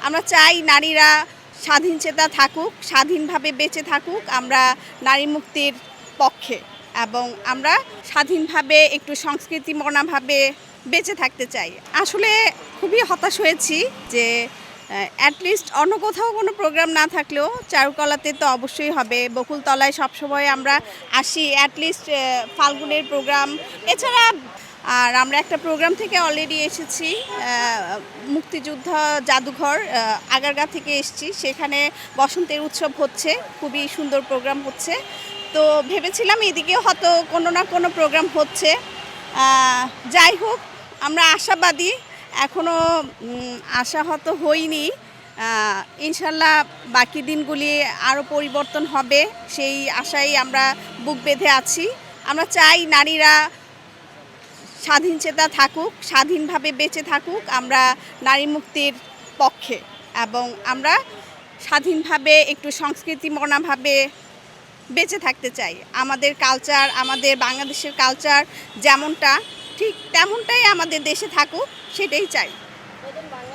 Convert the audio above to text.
আমরা চাই নারীরা স্বাধীনচেতা থাকুক, স্বাধীনভাবে বেঁচে থাকুক। আমরা নারী মুক্তির পক্ষে এবং আমরা স্বাধীনভাবে একটু সংস্কৃতিমনাভাবে বেঁচে থাকতে চাই। আসলে খুবই হতাশ হয়েছি যে অ্যাটলিস্ট অন্য কোথাও কোনো প্রোগ্রাম না থাকলেও চারুকলাতে তো অবশ্যই হবে। বকুলতলায় সবসময় আমরা আসি, অ্যাটলিস্ট ফাল্গুনের প্রোগ্রাম এছাড়া। আর আমরা একটা প্রোগ্রাম থেকে অলরেডি এসেছি, মুক্তিযুদ্ধ জাদুঘর আগারগাঁ থেকে এসেছি। সেখানে বসন্তের উৎসব হচ্ছে, খুবই সুন্দর প্রোগ্রাম হচ্ছে। তো ভেবেছিলাম এদিকেও হয়তো কোনো না কোনো প্রোগ্রাম হচ্ছে। যাই হোক, আমরা আশাবাদী, এখনও আশাহত হইনি। ইনশাল্লাহ বাকি দিনগুলি আরও পরিবর্তন হবে, সেই আশায় আমরা বুক বেঁধে আছি। আমরা চাই নারীরা স্বাধীনচেতা থাকুক, স্বাধীনভাবে বেঁচে থাকুক। আমরা নারী মুক্তির পক্ষে এবং আমরা স্বাধীনভাবে একটু সংস্কৃতিমনাভাবে বেঁচে থাকতে চাই। আমাদের কালচার, আমাদের বাংলাদেশের কালচার যেমনটা ঠিক তেমনটাই আমাদের দেশে থাকুক, সেটাই চাই।